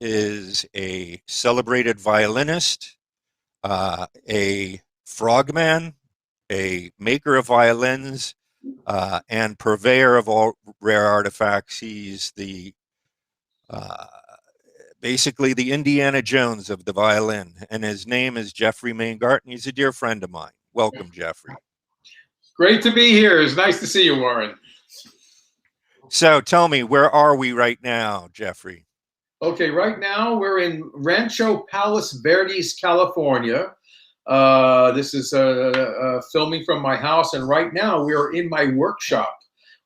is a celebrated violinist, a frogman, a maker of violins, and purveyor of all rare artifacts. He's the basically the Indiana Jones of the violin, and his name is Geoffrey Maingart, and he's a dear friend of mine. Welcome, Geoffrey. Great to be here. It's nice to see you, Warren. So tell me, where are we right now, Geoffrey? Okay, right now we're in Rancho Palos Verdes, California. This is filming from my house, and right now we're in my workshop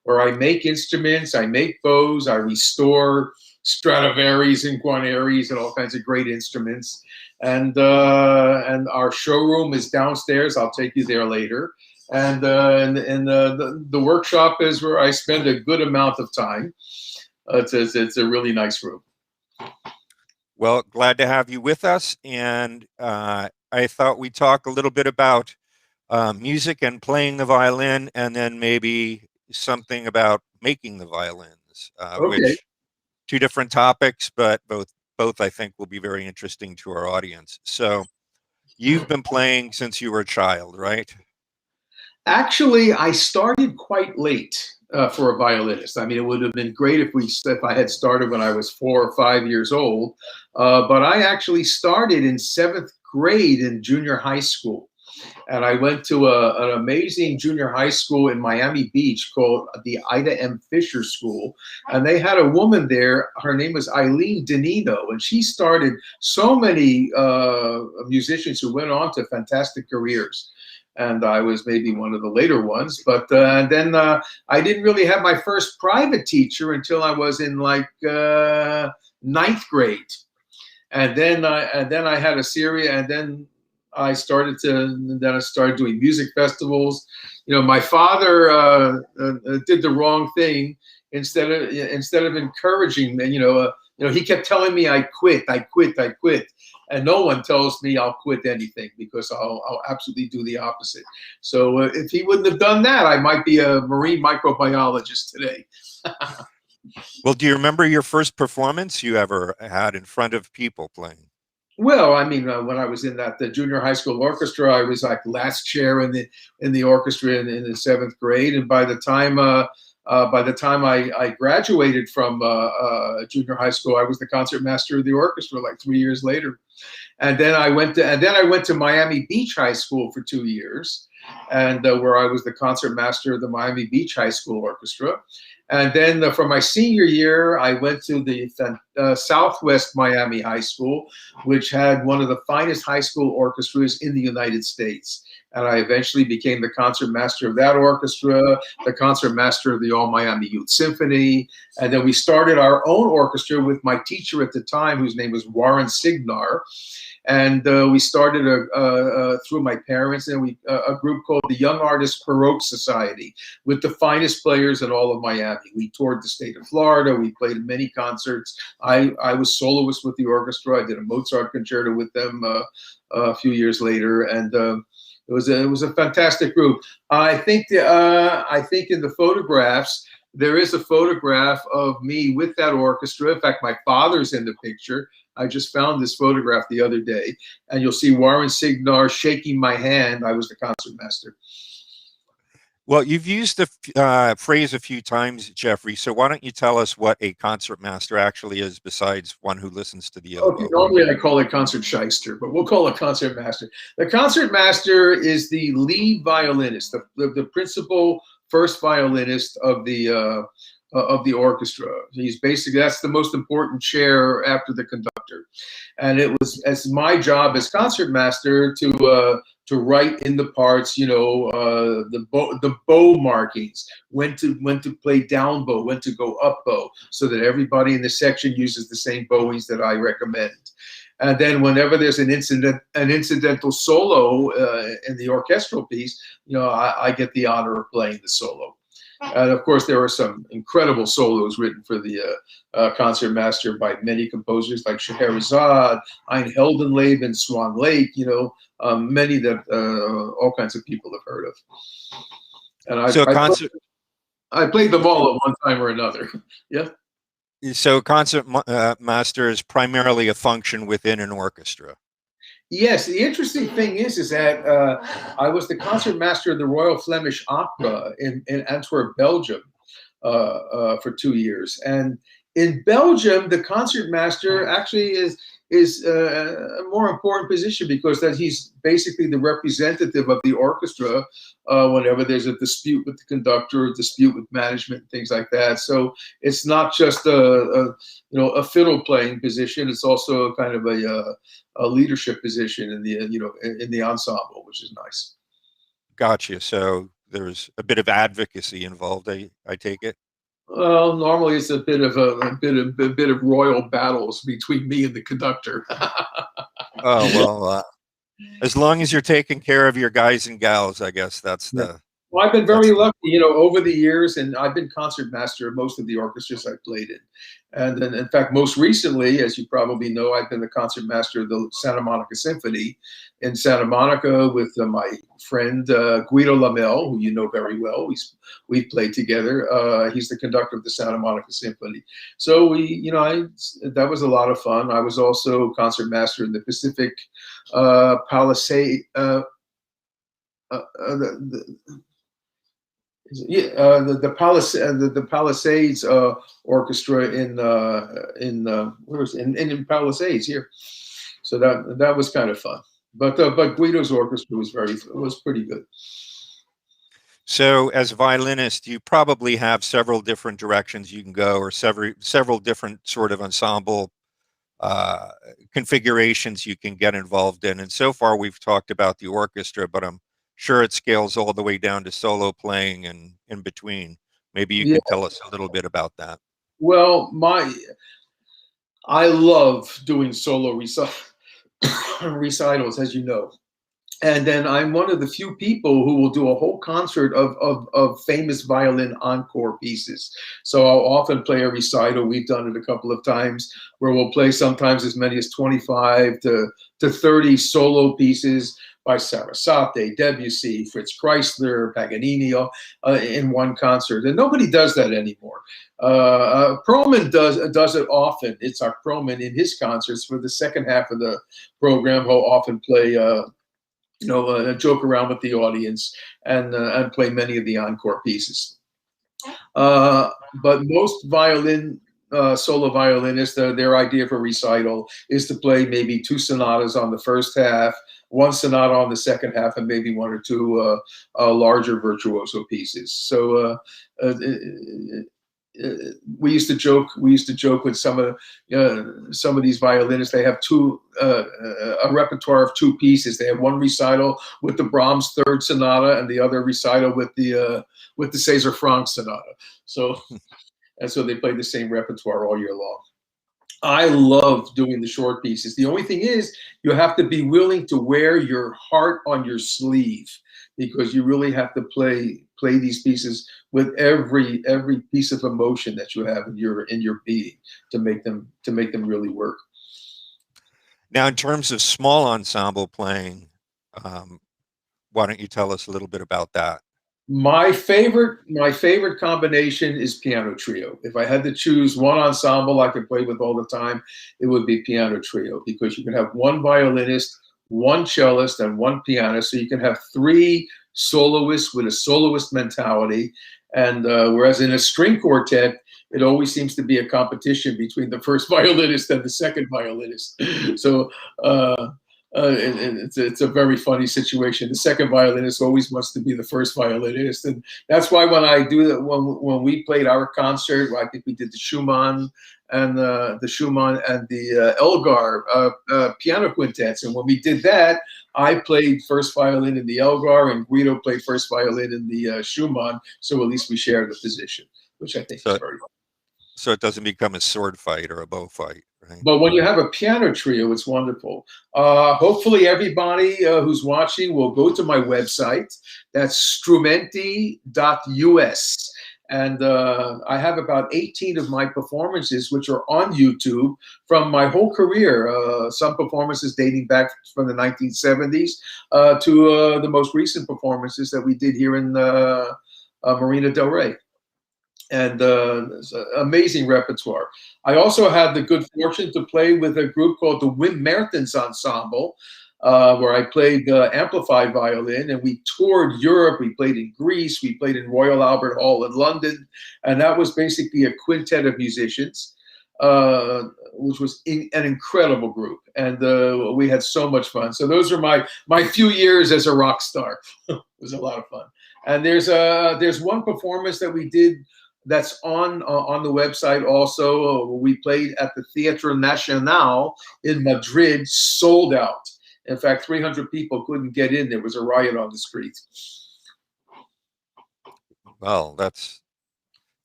where I make instruments, I make bows, I restore Stradivarius and Guarneris and all kinds of great instruments. And our showroom is downstairs. I'll take you there later. And the workshop is where I spend a good amount of time. It's a really nice room. Well, glad to have you with us. And I thought we'd talk a little bit about music and playing the violin, and then maybe something about making the violins, Okay. which two different topics, but both I think will be very interesting to our audience. So you've been playing since you were a child, right? Actually, I started quite late for a violinist. I mean, it would have been great if I had started when I was 4 or 5 years old. But I actually started in 7th grade in junior high school. And I went to an amazing junior high school in Miami Beach called the Ida M. Fisher School. And they had a woman there. Her name was Eileen Danino. And she started so many musicians who went on to fantastic careers. And I was maybe one of the later ones. But then I didn't really have my first private teacher until I was in like 9th grade. And then I had a series, and then I started doing music festivals. You know, my father did the wrong thing. Instead of encouraging me, he kept telling me I quit. And no one tells me I'll quit anything, because I'll absolutely do the opposite. So if he wouldn't have done that, I might be a marine microbiologist today. Well, do you remember your first performance you ever had in front of people playing? Well, I mean, when I was in the junior high school orchestra, I was like last chair in the orchestra in the 7th grade, and by the time I graduated from junior high school, I was the concertmaster of the orchestra like 3 years later. And then I went to Miami Beach High School for 2 years, and where I was the concertmaster of the Miami Beach High School Orchestra. And then for my senior year, I went to the Southwest Miami High School, which had one of the finest high school orchestras in the United States. And I eventually became the concertmaster of that orchestra, the concertmaster of the All Miami Youth Symphony. And then we started our own orchestra with my teacher at the time, whose name was Warren Peterson. And we started through my parents, and a group called the Young Artists Baroque Society, with the finest players in all of Miami. We toured the state of Florida. We played many concerts. I was soloist with the orchestra. I did a Mozart concerto with them a few years later, and it was a fantastic group. I think in the photographs, there is a photograph of me with that orchestra. In fact, my father's in the picture. I just found this photograph the other day, and you'll see Warren Peterson shaking my hand. I was the concertmaster. Well, you've used the phrase a few times, Geoffrey, so why don't you tell us what a concertmaster actually is, besides one who listens to the oboe? Okay, normally I call it concertshyster, but we'll call it concertmaster. The concertmaster is the lead violinist, the principal first violinist of the orchestra. That's the most important chair after the conductor. And it's my job as concertmaster to write in the parts, the bow markings, when to play down bow, when to go up bow, so that everybody in the section uses the same bowings that I recommend. And then whenever there's an incidental solo in the orchestral piece, I get the honor of playing the solo. And of course, there are some incredible solos written for the concertmaster by many composers like Scheherazade, Ein Heldenleben, Swan Lake, many that all kinds of people have heard of. And I played them all at one time or another. Yeah. So concert master is primarily a function within an orchestra. Yes, the interesting thing is that I was the concertmaster of the Royal Flemish Opera in Antwerp, Belgium, for 2 years. And in Belgium, the concertmaster actually is a more important position because that he's basically the representative of the orchestra whenever there's a dispute with the conductor, a dispute with management, things like that. So it's not just a fiddle playing position; it's also kind of a leadership position in the in the ensemble, which is nice. Gotcha. So there's a bit of advocacy involved. I take it. Well, normally it's a bit of a bit of royal battles between me and the conductor. Oh well, as long as you're taking care of your guys and gals, I guess that's Yeah. the Well, I've been that's very the lucky, over the years, and I've been concertmaster of most of the orchestras I've played in. And then, in fact, most recently, as you probably know, I've been the concertmaster of the Santa Monica Symphony in Santa Monica with my friend Guido Lamel, who you know very well. We've played together. He's the conductor of the Santa Monica Symphony. So that was a lot of fun. I was also concertmaster in the Pacific Palisade. The Palisades Orchestra in Palisades here, so that was kind of fun. But Guido's orchestra was pretty good. So, as a violinist, you probably have several different directions you can go, or several different sort of ensemble uh, configurations you can get involved in. And so far, we've talked about the orchestra, but I'm sure it scales all the way down to solo playing and in between. Maybe you Yeah, can tell us a little bit about that. well, I love doing solo recitals, as you know. And then I'm one of the few people who will do a whole concert of famous violin encore pieces. So I'll often play a recital. We've done it a couple of times where we'll play sometimes as many as 25 to 30 solo pieces by Sarasate, Debussy, Fritz Kreisler, Paganini in one concert. And nobody does that anymore. Perlman does it often. Itzhak Perlman in his concerts for the second half of the program, he'll often play joke around with the audience and play many of the encore pieces. But most solo violinists, their idea of a recital is to play maybe two sonatas on the first half, one sonata on the second half, and maybe one or two larger virtuoso pieces. So we used to joke. We used to joke with some of these violinists. They have a repertoire of two pieces. They have one recital with the Brahms Third Sonata, and the other recital with the César Franck Sonata. So they play the same repertoire all year long. I love doing the short pieces. The only thing is, you have to be willing to wear your heart on your sleeve, because you really have to play these pieces with every piece of emotion that you have in your being to make them really work. Now, in terms of small ensemble playing, um, why don't you tell us a little bit about that? My favorite combination is piano trio. If I had to choose one ensemble I could play with all the time, it would be piano trio, because you can have one violinist, one cellist, and one pianist. So you can have three soloists with a soloist mentality. And whereas in a string quartet, it always seems to be a competition between the first violinist and the second violinist. So it's a very funny situation. The second violinist always wants to be the first violinist, and that's why when I do that, when we played our concert, I think we did the Schumann and the Elgar piano quintets, and when we did that, I played first violin in the Elgar, and Guido played first violin in the Schumann. So at least we shared the position, which I think is very fun. So it doesn't become a sword fight or a bow fight, right? But when you have a piano trio, it's wonderful. Hopefully, everybody who's watching will go to my website. That's strumenti.us. And I have about 18 of my performances, which are on YouTube from my whole career. Some performances dating back from the 1970s to the most recent performances that we did here in Marina del Rey. and it's an amazing repertoire. I also had the good fortune to play with a group called the Wim Mertens Ensemble, where I played amplified violin, and we toured Europe. We played in Greece, we played in Royal Albert Hall in London, and that was basically a quintet of musicians, which was an incredible group, and we had so much fun. So those are my few years as a rock star. It was a lot of fun. And there's one performance that we did that's on the website also. We played at the Teatro Nacional in Madrid, sold out. In fact, 300 people couldn't get in. There was a riot on the streets. Well,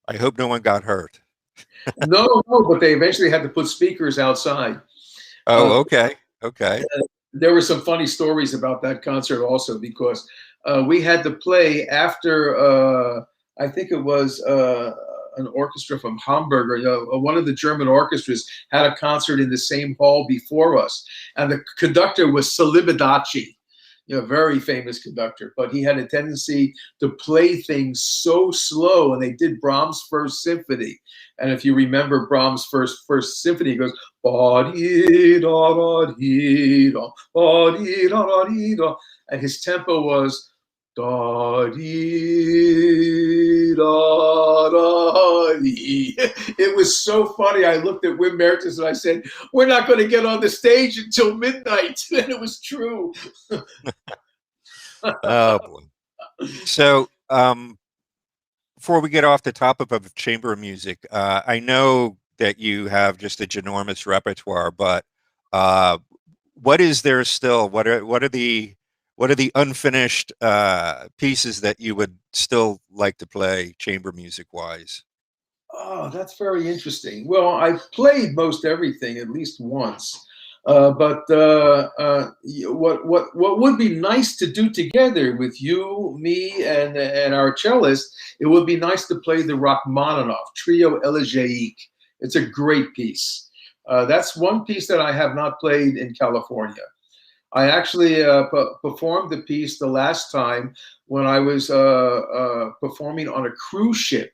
I hope no one got hurt. No, but they eventually had to put speakers outside. Oh, okay. Okay. There were some funny stories about that concert also, because we had to play after, I think it was an orchestra from Hamburg, or one of the German orchestras had a concert in the same hall before us. And the conductor was Celibidache, very famous conductor, but he had a tendency to play things so slow, and they did Brahms' First Symphony. And if you remember Brahms' first symphony, it goes ba-dee-da-da-dee-da, ba-dee-da-da-dee-da, and his tempo was da-dee-da-da-dee. It was so funny. I looked at Wim Mertens and I said, "We're not going to get on the stage until midnight." And it was true. Oh boy. So, before we get off the topic of chamber music, I know that you have just a ginormous repertoire, but what is there still? What are the unfinished pieces that you would still like to play chamber music wise? Oh, that's very interesting. Well, I've played most everything at least once. But what would be nice to do together with you, me, and our cellist, it would be nice to play the Rachmaninoff Trio Elegiaque. It's a great piece. That's one piece that I have not played in California. I actually performed the piece the last time when I was performing on a cruise ship.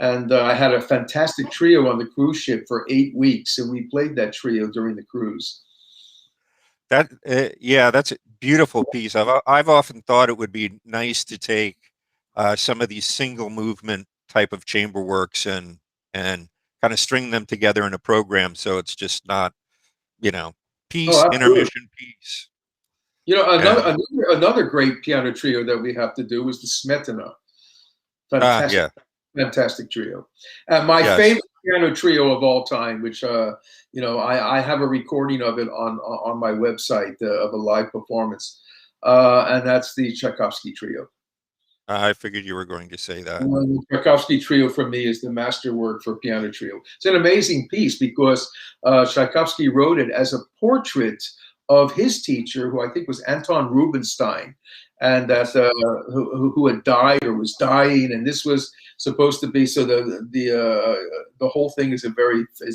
And I had a fantastic trio on the cruise ship for 8 weeks, and we played that trio during the cruise. Yeah, that's a beautiful piece. I've often thought it would be nice to take some of these single movement type of chamber works and kind of string them together in a program, so it's just not, piece, Oh, absolutely. intermission, piece. And Another great piano trio that we have to do is the Smetana. Fantastic, yeah, fantastic trio. And my yes. favorite piano trio of all time, which I have a recording of it on my website of a live performance, and that's the Tchaikovsky Trio. I figured you were going to say that. The Tchaikovsky Trio for me is the masterwork for piano trio. It's an amazing piece because Tchaikovsky wrote it as a portrait of his teacher, who I think was Anton Rubinstein, and that who had died or was dying, and this was supposed to be, so the whole thing is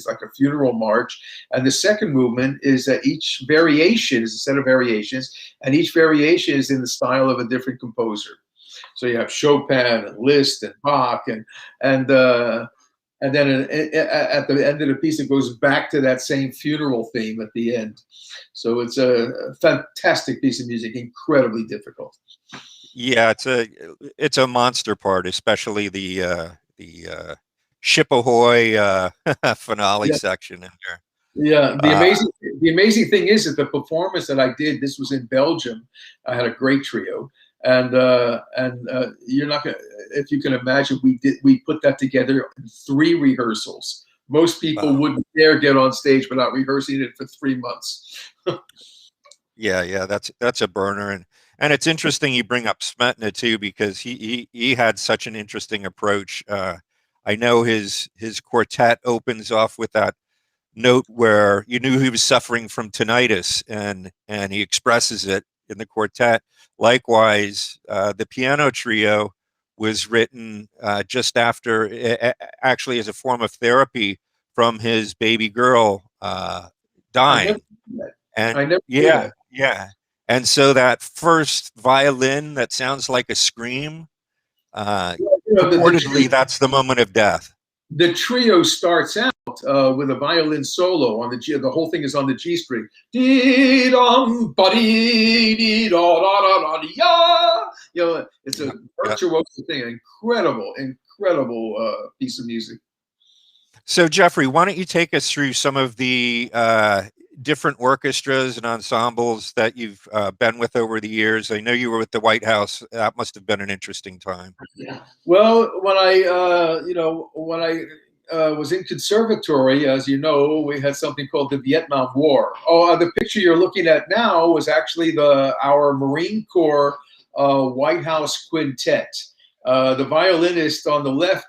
like a funeral march, and the second movement is that each variation is a set of variations, and each variation is in the style of a different composer. So you have Chopin and Liszt and Bach, and then at the end of the piece, it goes back to that same funeral theme at the end. So it's a fantastic piece of music, incredibly difficult. Yeah, it's a monster part, especially the Ship Ahoy finale Yeah, section in there. yeah. Uh, The amazing thing is that the performance that I did, this was in Belgium. I had a great trio, and you're not gonna, if you can imagine, we put that together in 3 rehearsals. Most people wow. wouldn't dare get on stage without rehearsing it for 3 months. Yeah, that's a burner, and it's interesting you bring up Smetana too, because he had such an interesting approach. I know his quartet opens off with that note where you knew he was suffering from tinnitus, and he expresses it in the quartet. Likewise, the piano trio was written just after, actually as a form of therapy from his baby girl I never dying. knew that. And I never knew yeah, that. yeah. And so that first violin that sounds like a scream, uh, You know, Purportedly, that's the moment of death. the trio starts out with a violin solo on the G. The whole thing is on the G string. Dee dum ba dee dee da da da da ya. You know, it's a virtuoso thing. Incredible piece of music. So, Geoffrey, why don't you take us through some of the different orchestras and ensembles that you've been with over the years? I know you were with the White House. That must have been an interesting time. Yeah. Well, when I was in conservatory, as you know, we had something called the Vietnam War. Oh, the picture you're looking at now was actually our Marine Corps White House quintet. The violinist on the left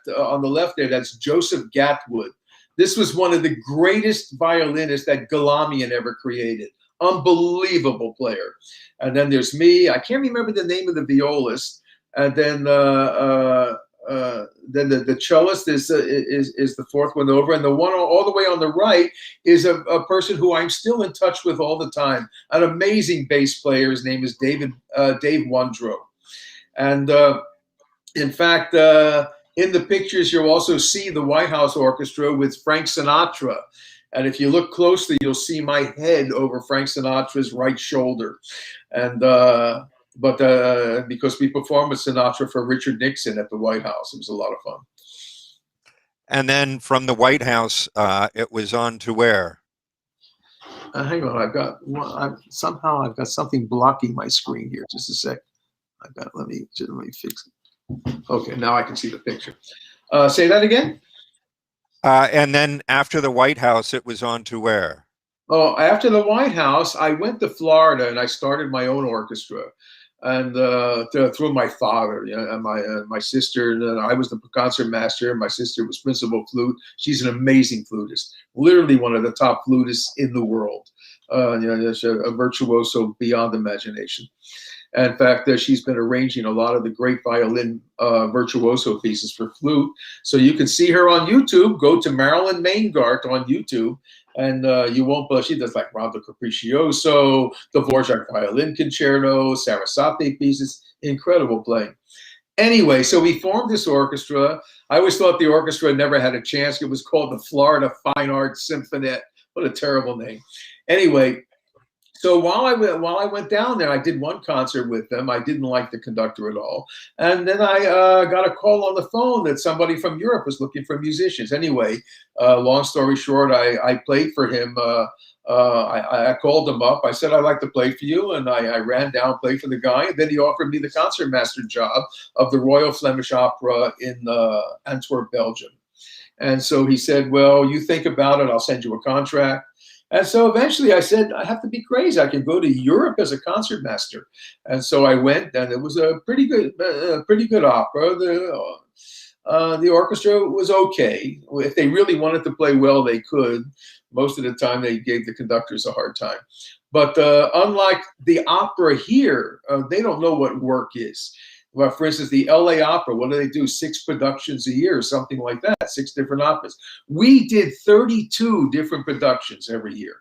there, that's Joseph Gatwood. This was one of the greatest violinists that Galamian ever created. Unbelievable player. And then there's me. I can't remember the name of the violist. And then the cellist is the fourth one over, and the one all the way on the right is a person who I'm still in touch with all the time. An amazing bass player. His name is Dave Wondrow. And in fact, in the pictures, you'll also see the White House Orchestra with Frank Sinatra. And if you look closely, you'll see my head over Frank Sinatra's right shoulder. And because we performed with Sinatra for Richard Nixon at the White House, it was a lot of fun. And then from the White House, it was on to where? Hang on, somehow I've got something blocking my screen here. Just a sec. Let me fix it. Okay, now I can see the picture. Say that again. And then after the White House, it was on to where? Oh, after the White House, I went to Florida and I started my own orchestra. And through my father, and my sister, and I was the concertmaster. My sister was principal flute. She's an amazing flutist, literally one of the top flutists in the world. A virtuoso beyond imagination. And in fact, she's been arranging a lot of the great violin virtuoso pieces for flute. So you can see her on YouTube. Go to Warren Maingart on YouTube, and you won't believe she does like Rondo Capriccioso, the Dvorak Violin Concerto, Sarasate pieces, incredible playing. Anyway, so we formed this orchestra. I always thought the orchestra never had a chance. It was called the Florida Fine Arts Symphony. What a terrible name. Anyway. So while I went down there, I did one concert with them. I didn't like the conductor at all. And then I got a call on the phone that somebody from Europe was looking for musicians. Anyway, long story short, I played for him. I called him up. I said, I'd like to play for you. And I ran down, played for the guy. And then he offered me the concertmaster job of the Royal Flemish Opera in Antwerp, Belgium. And so he said, well, you think about it. I'll send you a contract. And so eventually I said, I have to be crazy. I can go to Europe as a concertmaster. And so I went, and it was a pretty good opera. The orchestra was okay. If they really wanted to play well, they could. Most of the time, they gave the conductors a hard time. But unlike the opera here, they don't know what work is. Well, for instance, the LA Opera, what do? 6 productions a year, something like that, 6 different operas. We did 32 different productions every year.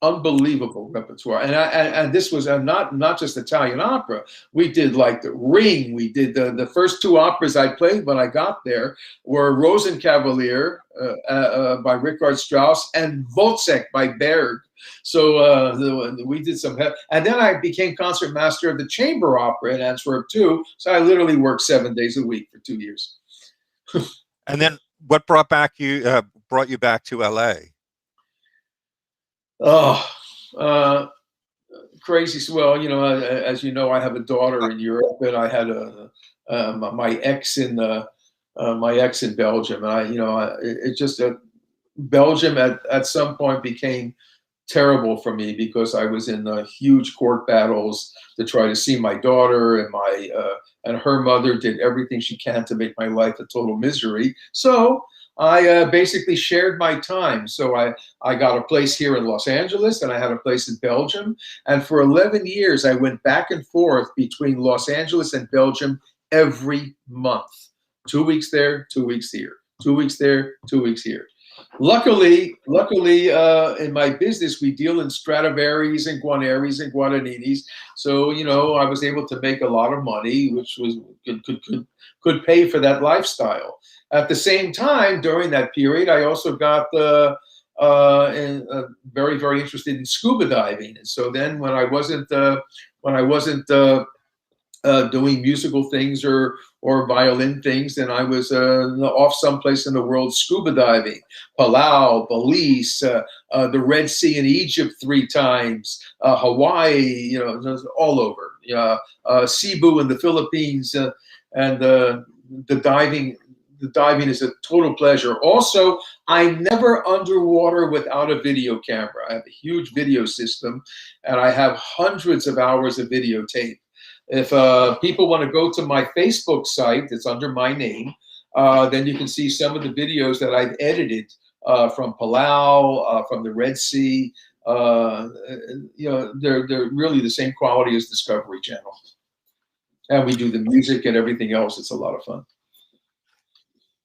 Unbelievable repertoire. And this was not just Italian opera. We did like The Ring. We did the first 2 operas I played when I got there were Rosenkavalier by Richard Strauss and Wozzeck by Berg. So we did some, and then I became concertmaster of the chamber opera in Antwerp too. So I literally worked 7 days a week for 2 years. And then what brought you back to LA? Oh, crazy. Well, as you know, I have a daughter in Europe, and I had my ex in Belgium. And Belgium at some point became terrible for me because I was in huge court battles to try to see my daughter, and her mother did everything she can to make my life a total misery. So I basically shared my time. So I got a place here in Los Angeles, and I had a place in Belgium. And for 11 years, I went back and forth between Los Angeles and Belgium every month. 2 weeks there, 2 weeks here. 2 weeks there, 2 weeks here. Luckily, in my business, we deal in Stradivarius and Guarneris and Guaraninis. So, I was able to make a lot of money, which was could pay for that lifestyle. At the same time, during that period, I also got very, very interested in scuba diving. And so then when I wasn't doing musical things or violin things, then I was off someplace in the world scuba diving. Palau, Belize, the Red Sea in Egypt 3 times, Hawaii, all over. Cebu in the Philippines, and the diving. The diving is a total pleasure. Also, I never underwater without a video camera. I have a huge video system, and I have hundreds of hours of videotape. If people want to go to my Facebook site, it's under my name, then you can see some of the videos that I've edited from Palau, from the Red Sea. They're really the same quality as Discovery Channel. And we do the music and everything else. It's a lot of fun.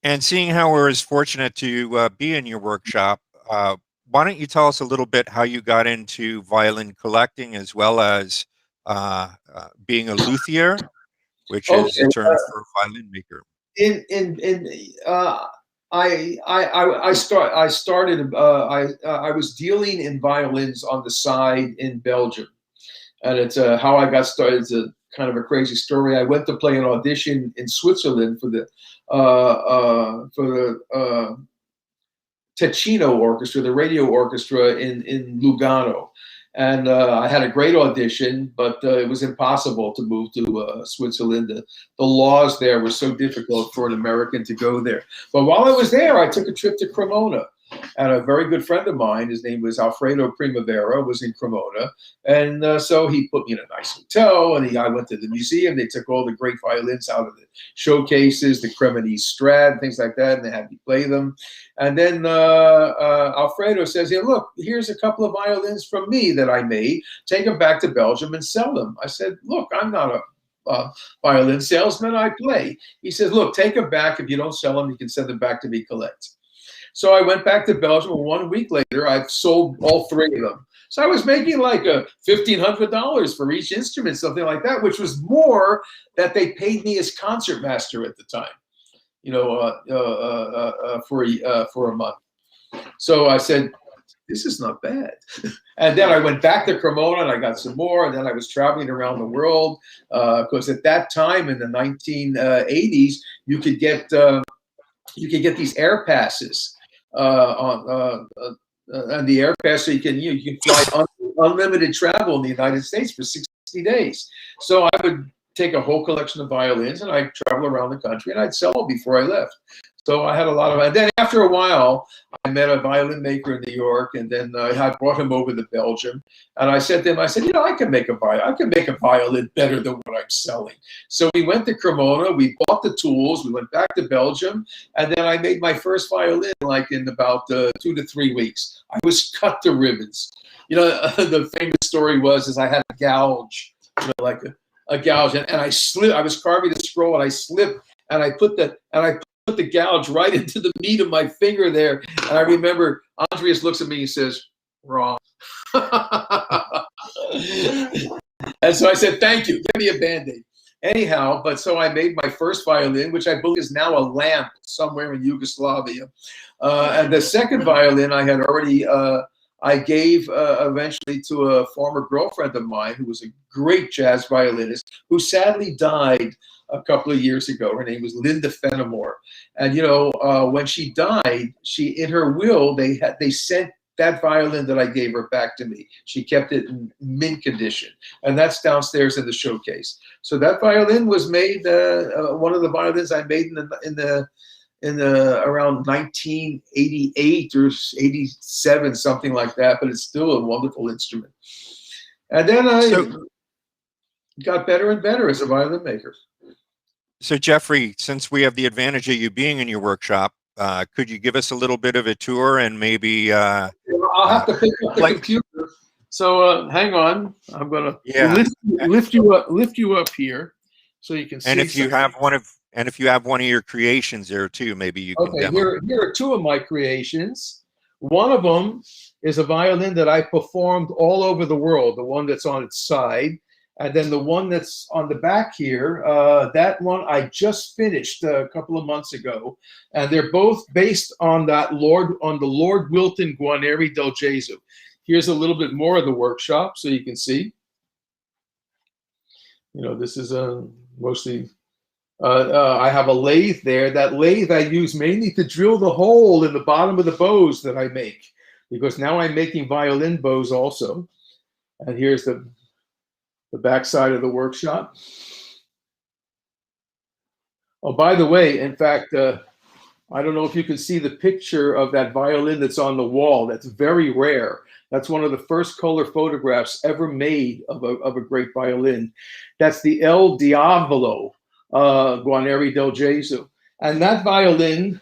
And seeing how we're as fortunate to be in your workshop, why don't you tell us a little bit how you got into violin collecting as well as being a luthier, which is a term for violin maker. I was dealing in violins on the side in Belgium, and it's how I got started. It's a kind of a crazy story. I went to play an audition in Switzerland for the Ticino Orchestra, the radio orchestra in Lugano. And I had a great audition, but it was impossible to move to Switzerland. The laws there were so difficult for an American to go there. But while I was there, I took a trip to Cremona. And a very good friend of mine, his name was Alfredo Primavera, was in Cremona. And so he put me in a nice hotel, and I went to the museum. They took all the great violins out of the showcases, the Cremonese Strat, things like that, and they had me play them. And then Alfredo says, "Hey, look, here's a couple of violins from me that I made. Take them back to Belgium and sell them." I said, "Look, I'm not a violin salesman. I play." He says, "Look, take them back. If you don't sell them, you can send them back to me collect." So I went back to Belgium, and 1 week later, I've sold all 3 of them. So I was making like $1,500 for each instrument, something like that, which was more that they paid me as concertmaster at the time, for a month. So I said, this is not bad. And then I went back to Cremona, and I got some more, and then I was traveling around the world, because at that time in the 1980s, you could get these air passes. And the air pass, so you can fly unlimited travel in the United States for 60 days. So I would take a whole collection of violins, and I'd travel around the country, and I'd sell them before I left. So I had a lot of, and then after a while, I met a violin maker in New York, and then I brought him over to Belgium. And I said to him, I can make a violin better than what I'm selling. So we went to Cremona, we bought the tools, we went back to Belgium, and then I made my first violin like in about 2 to 3 weeks. I was cut to ribbons. The famous story is I had a gouge, like a gouge, and I slipped. I was carving the scroll, and I slipped, and I put the gouge right into the meat of my finger there. And I remember Andreas looks at me and says, "Wrong." And so I said, "Thank you, give me a Band-Aid." Anyhow, but so I made my first violin, which I believe is now a lamp somewhere in Yugoslavia. And the second violin I had already, I gave eventually to a former girlfriend of mine who was a great jazz violinist who sadly died a couple of years ago. Her name was Linda Fenimore. And, when she died, in her will, they sent that violin that I gave her back to me. She kept it in mint condition, and that's downstairs in the showcase. So that violin was made, one of the violins I made in the around 1988 or 87, something like that, but it's still a wonderful instrument. And then I got better and better as a violin maker. So Geoffrey, since we have the advantage of you being in your workshop, could you give us a little bit of a tour and maybe I'll have to pick up the computer. So hang on, I'm gonna lift you up here so you can see. And if you have one of your creations there too, maybe you can demo. Here are 2 of my creations. One of them is a violin that I performed all over the world, the one that's on its side. And then the one that's on the back here, that one I just finished a couple of months ago, and they're both based on the Lord Wilton Guarneri del Gesù. Here's a little bit more of the workshop, so you can see. You know, this is mostly. I have a lathe there. That lathe I use mainly to drill the hole in the bottom of the bows that I make, because now I'm making violin bows also. And here's the back side of the workshop. Oh, by the way, in fact, I don't know if you can see the picture of that violin that's on the wall. That's very rare. That's one of the first color photographs ever made of a great violin. That's the El Diavolo Guarneri del Gesù. And that violin,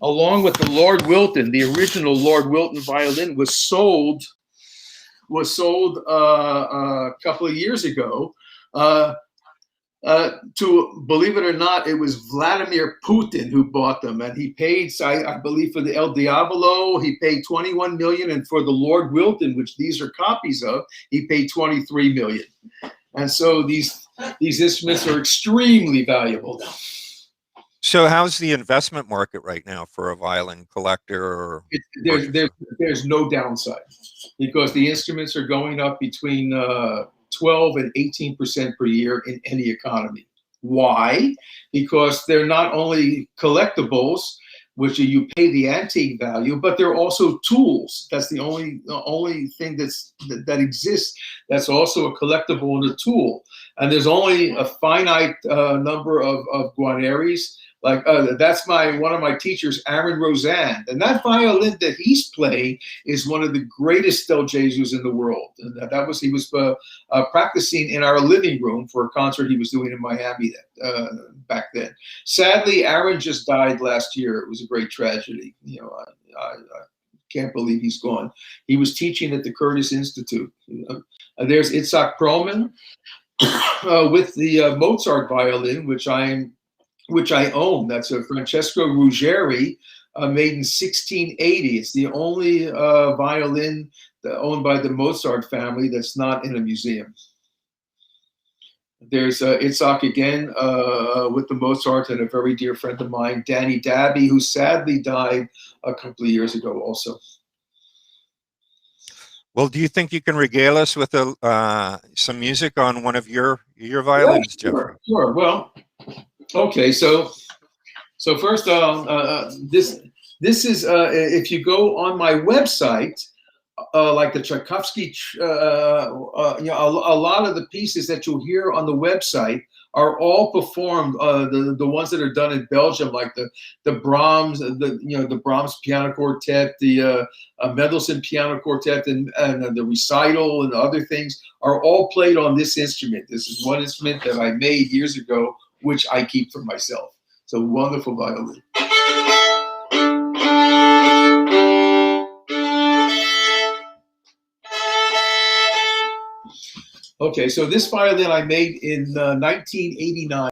along with the Lord Wilton, the original Lord Wilton violin, was sold a couple of years ago to, believe it or not, it was Vladimir Putin who bought them, and he paid, I believe, for the El Diavolo, he paid 21 million, and for the Lord Wilton, which these are copies of, he paid 23 million. And so these instruments are extremely valuable now. So how's the investment market right now for a violin collector? Or there's no downside, because the instruments are going up between 12 and 18% per year in any economy. Why? Because they're not only collectibles, which you pay the antique value, but they're also tools. That's the only thing that exists that's also a collectible and a tool. And there's only a finite number of Guarneris. Like that's one of my teachers, Aaron Roseanne, and that violin that he's playing is one of the greatest Del Gesus in the world. And he was practicing in our living room for a concert he was doing in Miami back then. Sadly, Aaron just died last year. It was a great tragedy. You know, I can't believe he's gone. He was teaching at the Curtis Institute. There's Itzhak Perlman with the Mozart violin, which I own. That's a Francesco Ruggeri, made in 1680. It's the only violin owned by the Mozart family that's not in a museum. There's Itzhak again with the Mozart, and a very dear friend of mine, Danny Dabby, who sadly died a couple of years ago also. Well, do you think you can regale us with some music on one of your violins, Yeah, Geoffrey? Sure. Well, okay. So first, this is if you go on my website, like the Tchaikovsky, you know, a lot of the pieces that you'll hear on the website are all performed. The ones that are done in Belgium, like the Brahms, the Brahms piano quartet, the Mendelssohn piano quartet, and the recital and the other things are all played on this instrument. This is one instrument that I made years ago, which I keep for myself. It's a wonderful violin. Okay, so this violin I made in 1989.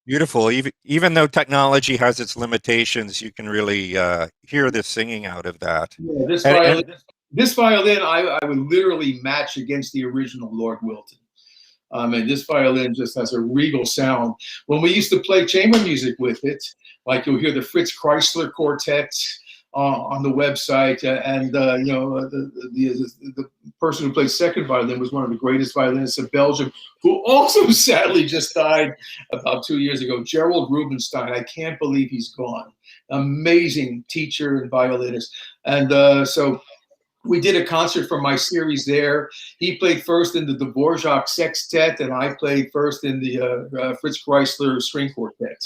Beautiful. Even though technology has its limitations, you can really hear the singing out of that. Yeah, this violin, This violin, I would literally match against the original Lord Wilton. And this violin just has a regal sound. When we used to play chamber music with it, like you'll hear the Fritz Kreisler quartets on the website, and you know, the person who played second violin was one of the greatest violinists of Belgium, who also sadly just died about 2 years ago, Gerald Rubinstein. I can't believe he's gone. Amazing teacher and violinist. And so we did a concert for my series there. He played first in the Dvorak Sextet, and I played first in the Fritz Kreisler String Quartet,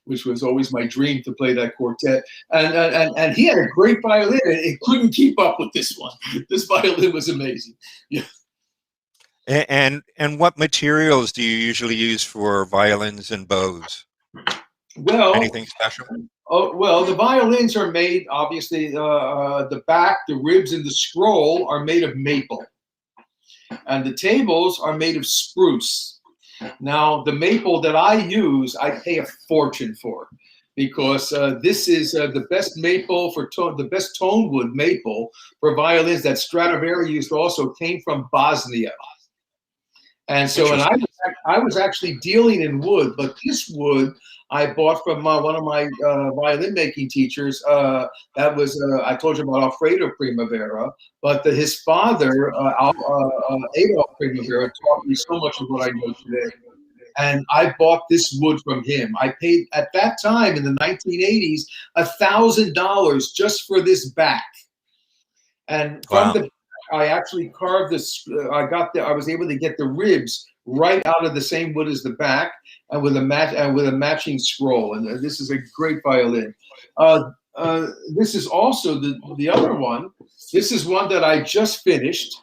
which was always my dream to play that quartet. And he had a great violin, and it couldn't keep up with this one. This violin was amazing. Yeah. And what materials do you usually use for violins and bows? Well, anything special? Oh, well, the violins are made, obviously, the back, the ribs, and the scroll are made of maple. And the tables are made of spruce. Now, the maple that I use, I pay a fortune for, because this is the best maple for the best tone wood maple for violins that Stradivari used also came from Bosnia. And so, and I was actually dealing in wood, but this wood I bought from one of my violin making teachers. That was, I told you about Alfredo Primavera, but his father, Adolf Primavera, taught me so much of what I know today. And I bought this wood from him. I paid, at that time in the 1980s, $1,000 just for this back. And from the, I actually carved this, I was able to get the ribs right out of the same wood as the back, and with a matching scroll. And this is a great violin. This is also the other one. This is one that I just finished.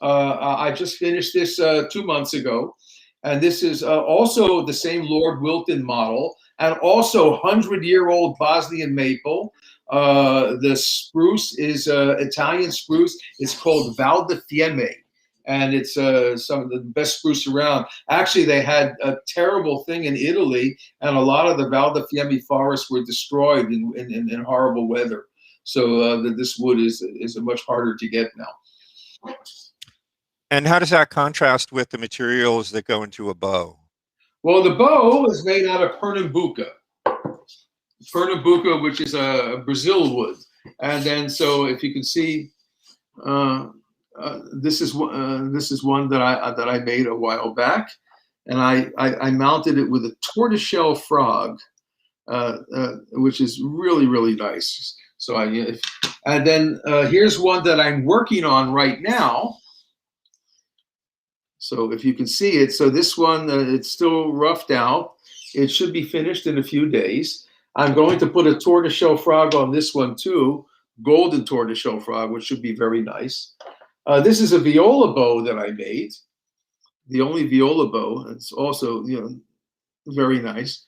I just finished this 2 months ago. And this is also the same Lord Wilton model, and also 100-year-old Bosnian maple. The spruce is Italian spruce. It's called Val di Fiemme, and it's some of the best spruce around. Actually, they had a terrible thing in Italy, and a lot of the Val di Fiemme forests were destroyed in horrible weather. So this wood is much harder to get now. And how does that contrast with the materials that go into a bow? Well, the bow is made out of Pernambuco. Pernambuco, which is a Brazil wood. And then, so if you can see, this is one that I made a while back, and I mounted it with a tortoiseshell frog, which is really, really nice. So and then here's one that I'm working on right now. So if you can see it, so this one, it's still roughed out. It should be finished in a few days. I'm going to put a tortoiseshell frog on this one too, golden tortoiseshell frog, which should be very nice. This is a viola bow that I made, the only viola bow. It's also, you know, very nice.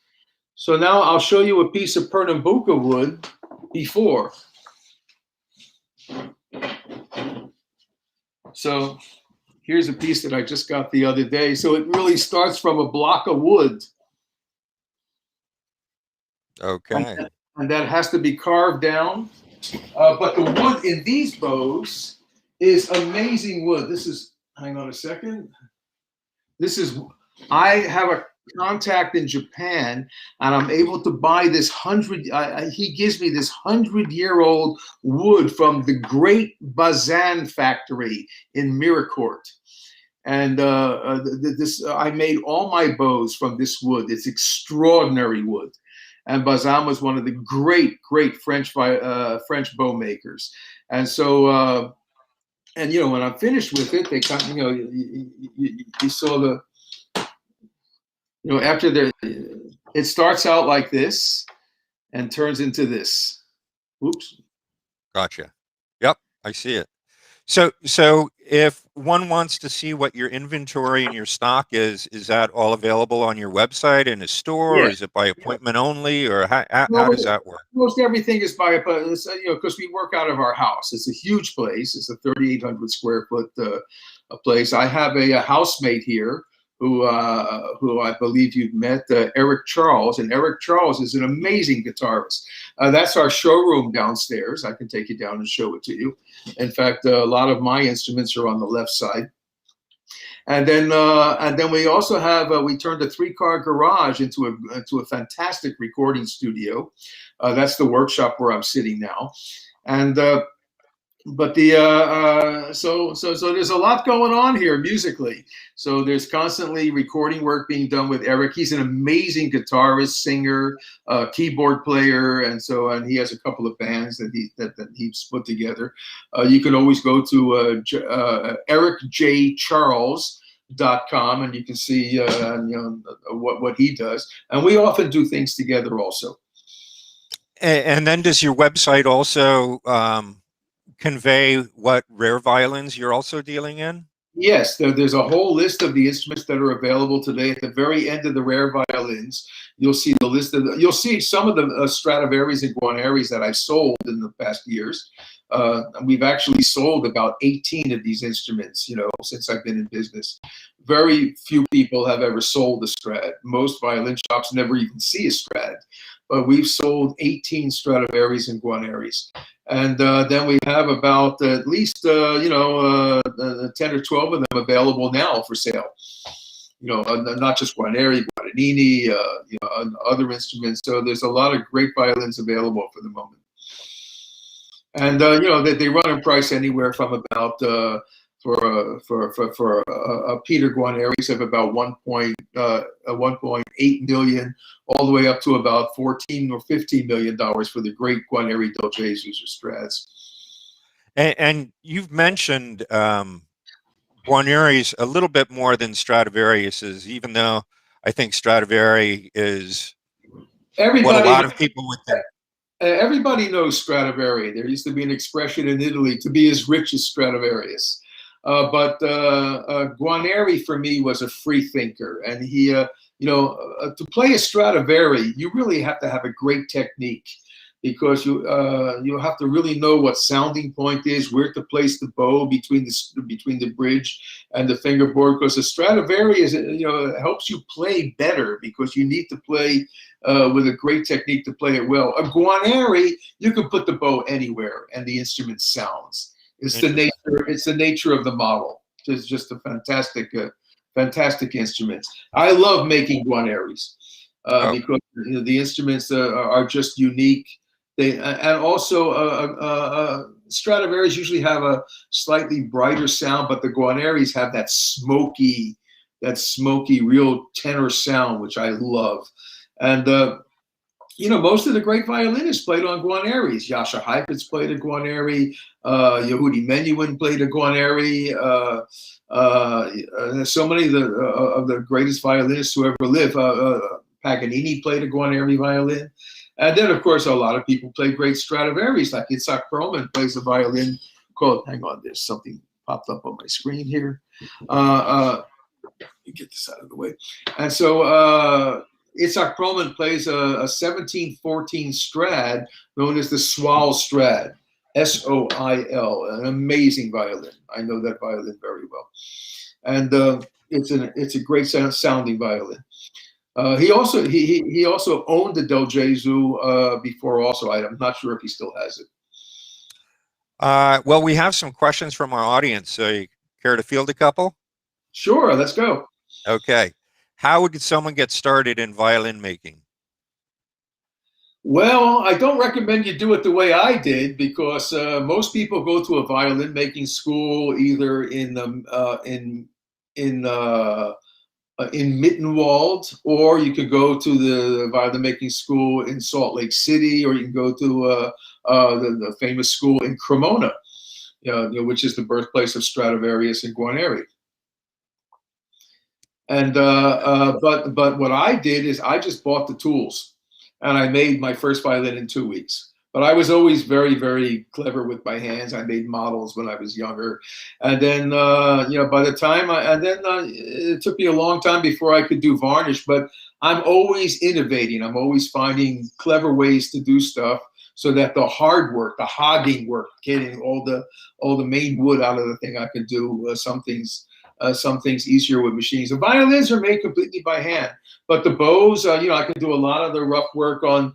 So now I'll show you a piece of Pernambuco wood before. So here's a piece that I just got the other day. So it really starts from a block of wood. Okay. And that has to be carved down. But the wood in these bows is amazing wood. This is, hang on a second. This is, I have a contact in Japan, and I'm able to buy this he gives me this 100-year-old wood from the great Bazin factory in Miracourt. And I made all my bows from this wood. It's extraordinary wood. And Bazin was one of the great French bow makers. And so, and you know, when I'm finished with it, they come, you know, you saw the, you know, after it starts out like this and turns into this. Oops. Gotcha. Yep, I see it. So if one wants to see what your inventory and your stock is that all available on your website in a store, or is it by appointment only, or how does that work? Most everything is by appointment, you know, because we work out of our house. It's a huge place. It's a 3,800 square foot place. I have a housemate here who I believe you've met, Eric Charles. And Eric Charles is an amazing guitarist. That's our showroom downstairs. I can take you down and show it to you. In fact, a lot of my instruments are on the left side. And then we also have we turned a 3-car garage into a fantastic recording studio. That's the workshop where I'm sitting now. And but so there's a lot going on here musically. So there's constantly recording work being done with Eric. He's an amazing guitarist, singer, keyboard player, and he has a couple of bands that he's put together. You can always go to ericjcharles.com and you can see what he does. And we often do things together also. And then does your website also convey what rare violins you're also dealing in? Yes, there's a whole list of the instruments that are available today. At the very end of the rare violins, you'll see the list of you'll see some of the Stradivarius and Guarneris that I've sold in the past years. We've actually sold about 18 of these instruments, since I've been in business. Very few people have ever sold a Strad. Most violin shops never even see a Strad. But we've sold 18 Stradivarius and Guarneris. And then we have about at least, 10 or 12 of them available now for sale. Not just Guarneri, Guadagnini, other instruments. So there's a lot of great violins available for the moment. And, they run in price anywhere from about, for Peter Guarneri's of about 1.8 million, all the way up to about 14 or 15 million dollars for the great Guarneri del Jesus or Strads. And you've mentioned Guarneri's a little bit more than Stradivarius's, even though I think Stradivari is what a lot of people would think. Everybody knows Stradivari. There used to be an expression in Italy, to be as rich as Stradivarius. But Guarneri for me was a free thinker, and he, to play a Stradivari, you really have to have a great technique, because you have to really know what sounding point is, where to place the bow between the bridge and the fingerboard. Because a Stradivari helps you play better, because you need to play with a great technique to play it well. A Guarneri, you can put the bow anywhere and the instrument sounds. It's the nature of the model. It's just a fantastic instruments. I love making Guarneris because the instruments are just unique. And also Stradivarius usually have a slightly brighter sound, but the Guarneris have that smoky, real tenor sound, which I love. And most of the great violinists played on Guarneris. Jascha Heifetz played a Guarneri. Yehudi Menuhin played a Guarneri. So many of the greatest violinists who ever lived. Paganini played a Guarneri violin. And then, of course, a lot of people play great Stradivarius, like Itzhak Perlman plays a violin called, hang on, there's something popped up on my screen here. Let me get this out of the way. And so Itzhak Perlman plays a 1714 Strad known as the Soil Strad, S-O-I-L, an amazing violin. I know that violin very well. And it's a great sounding violin. He also owned the Del Gesù before also. I'm not sure if he still has it. Well, we have some questions from our audience. So you care to field a couple? Sure, let's go. Okay. How would someone get started in violin making? Well, I don't recommend you do it the way I did, because most people go to a violin making school either in Mittenwald, or you could go to the violin making school in Salt Lake City, or you can go to the famous school in Cremona, which is the birthplace of Stradivarius and Guarneri. And but what I did is I just bought the tools, and I made my first violin in 2 weeks. But I was always very, very clever with my hands. I made models when I was younger, and then by the time it took me a long time before I could do varnish. But I'm always innovating. I'm always finding clever ways to do stuff, so that the hard work, the hogging work, getting all the main wood out of the thing, I can do some things some things easier with machines. The violins are made completely by hand, but the bows, you know, I can do a lot of the rough work on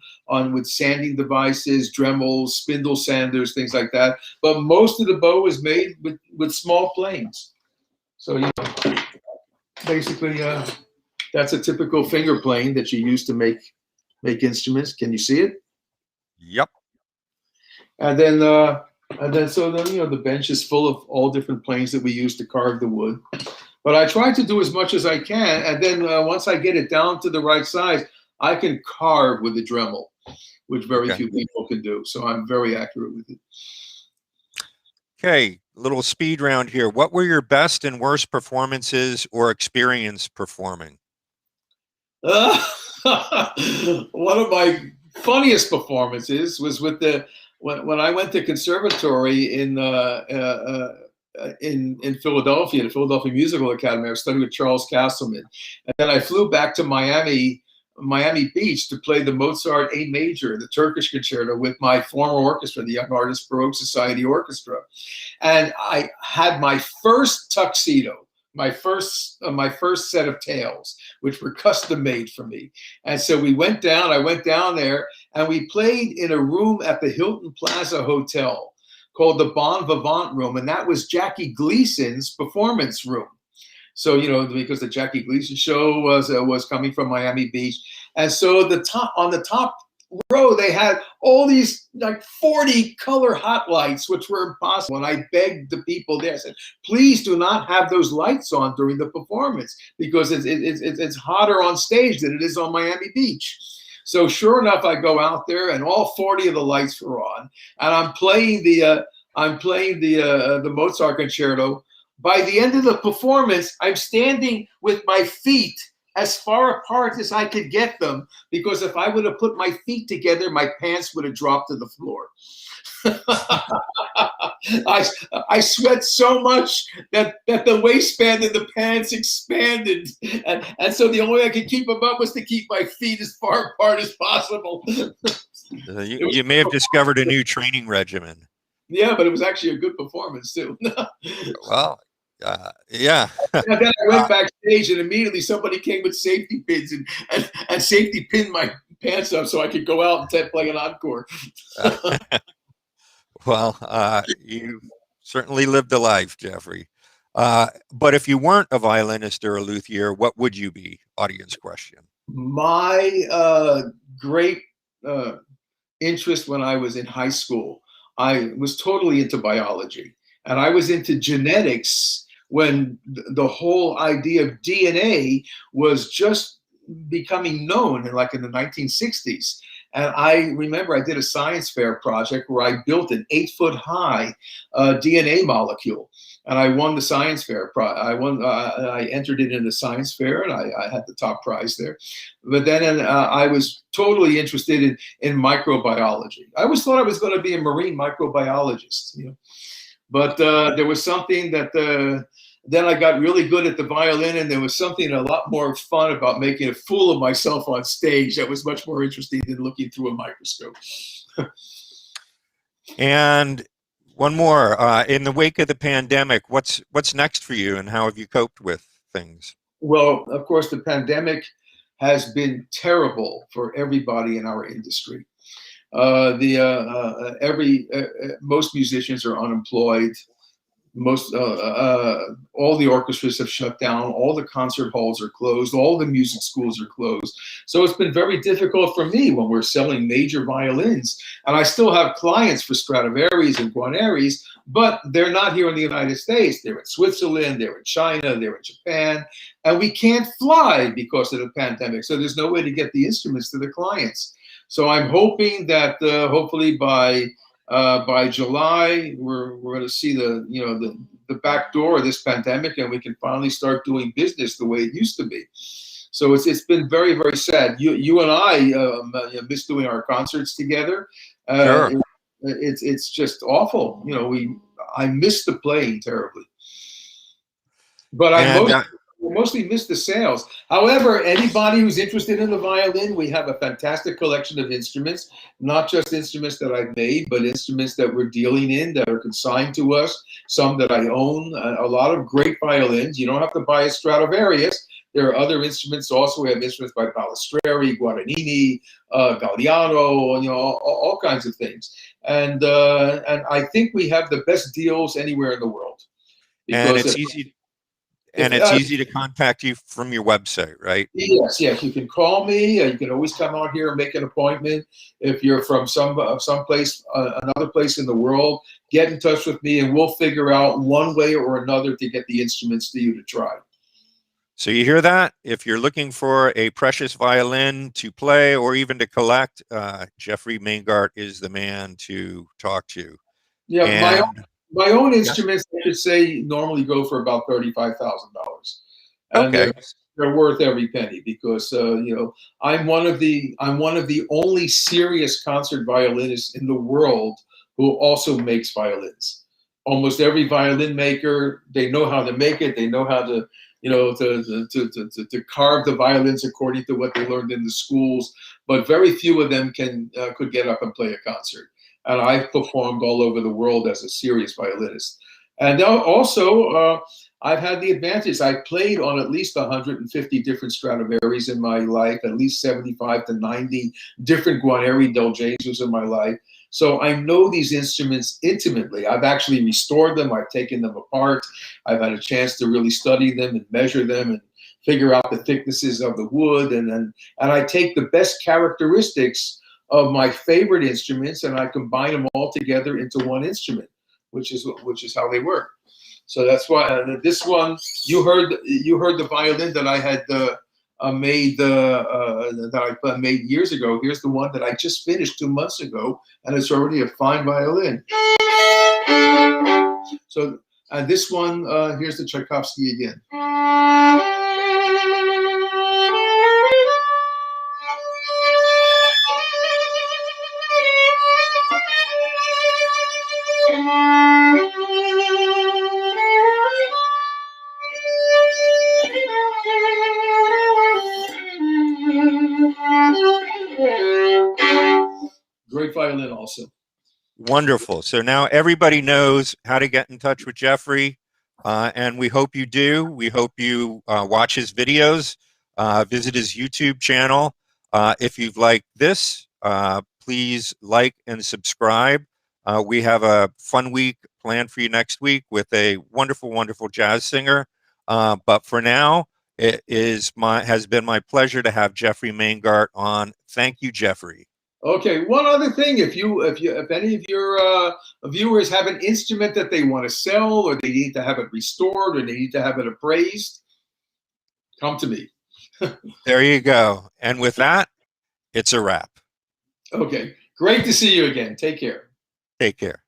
with sanding devices, Dremels, spindle sanders, things like that. But most of the bow is made with small planes. So, you know, basically, that's a typical finger plane that you use to make instruments. Can you see it? Yep. And then so then, you know, the bench is full of all different planes that we use to carve the wood. But I try to do as much as I can, and then once I get it down to the right size, I can carve with the Dremel, which very few people can do. So I'm very accurate with it. Okay, little speed round here. What were your best and worst performances or experience performing? One of my funniest performances was with when I went to conservatory in Philadelphia, the Philadelphia Musical Academy. I was studying with Charles Castleman, and then I flew back to Miami Beach to play the Mozart A Major, the Turkish Concerto, with my former orchestra, the Young Artists Baroque Society Orchestra, and I had my first tuxedo. My first set of tails, which were custom made for me. And so I went down there, and we played in a room at the Hilton Plaza Hotel called the Bon Vivant Room. And that was Jackie Gleason's performance room. So, you know, because the Jackie Gleason show was coming from Miami Beach. And so on the top row, they had all these like 40 color hot lights, which were impossible. And I begged the people there, I said, please do not have those lights on during the performance, because it's hotter on stage than it is on Miami Beach. So sure enough, I go out there and all 40 of the lights were on, and I'm playing the Mozart Concerto. By the end of the performance, I'm standing with my feet as far apart as I could get them, because if I would have put my feet together, my pants would have dropped to the floor. I sweat so much that the waistband in the pants expanded, and so the only way I could keep them up was to keep my feet as far apart as possible. You may have discovered a new training regimen. Yeah, but it was actually a good performance too. Well, yeah. And then I went backstage, and immediately somebody came with safety pins and safety pinned my pants up so I could go out and play an encore. Well, you certainly lived a life, Geoffrey. But if you weren't a violinist or a luthier, what would you be? Audience question. My great interest when I was in high school, I was totally into biology, and I was into genetics when the whole idea of DNA was just becoming known in the 1960s. And I remember I did a science fair project where I built an 8-foot high DNA molecule, and I won the science fair. I entered it in the science fair, and I had the top prize there. But then I was totally interested in microbiology. I always thought I was going to be a marine microbiologist, you know. But there was something that then I got really good at the violin, and there was something a lot more fun about making a fool of myself on stage that was much more interesting than looking through a microscope. And one more, in the wake of the pandemic, what's next for you, and how have you coped with things? Well, of course, the pandemic has been terrible for everybody in our industry. Most musicians are unemployed. All the orchestras have shut down. All the concert halls are closed. All the music schools are closed. So it's been very difficult for me when we're selling major violins. And I still have clients for Stradivari's and Guarneri's, but they're not here in the United States. They're in Switzerland, they're in China, they're in Japan, and we can't fly because of the pandemic. So there's no way to get the instruments to the clients. So I'm hoping that hopefully by July, we're going to see the back door of this pandemic, and we can finally start doing business the way it used to be. So it's been very, very sad. You and I miss doing our concerts together. Sure. It's just awful. You know, I miss the playing terribly. But we mostly miss the sales. However, anybody who's interested in the violin, we have a fantastic collection of instruments, not just instruments that I've made, but instruments that we're dealing in that are consigned to us, some that I own, a lot of great violins. You don't have to buy a Stradivarius. There are other instruments also. We have instruments by Balestreri, Guarneri, Galliano, all kinds of things. And I think we have the best deals anywhere in the world. And Because it's easy. And it's easy to contact you from your website, right? Yes. You can call me. You can always come out here and make an appointment. If you're from some place, another place in the world, get in touch with me, and we'll figure out one way or another to get the instruments to you to try. So you hear that? If you're looking for a precious violin to play or even to collect, Geoffrey Maingart is the man to talk to. Yeah, And my own instruments, I should say, normally go for about $35,000, and okay. they're worth every penny because I'm one of the only serious concert violinists in the world who also makes violins. Almost every violin maker, they know how to make it. They know how to to carve the violins according to what they learned in the schools. But very few of them could get up and play a concert. And I've performed all over the world as a serious violinist. And also, I've had the advantage. I've played on at least 150 different Stradivarius in my life, at least 75 to 90 different Guarneri del Jesus in my life. So I know these instruments intimately. I've actually restored them. I've taken them apart. I've had a chance to really study them and measure them and figure out the thicknesses of the wood. And I take the best characteristics of my favorite instruments and I combine them all together into one instrument, which is how they work. So that's why this one, you heard the violin that I had made years ago. Here's the one that I just finished 2 months ago, and it's already a fine violin. So, and this one, here's the Tchaikovsky again. Great violin also. Wonderful. So now everybody knows how to get in touch with Geoffrey, and we hope you do. We hope you watch his videos, visit his YouTube channel. If you've liked this, please like and subscribe. We have a fun week planned for you next week with a wonderful, wonderful jazz singer. But for now, it has been my pleasure to have Geoffrey Maingart on. Thank you, Geoffrey. Okay, one other thing, if any of your viewers have an instrument that they want to sell, or they need to have it restored, or they need to have it appraised, come to me. There you go. And with that, it's a wrap. Okay, great to see you again. Take care. Take care.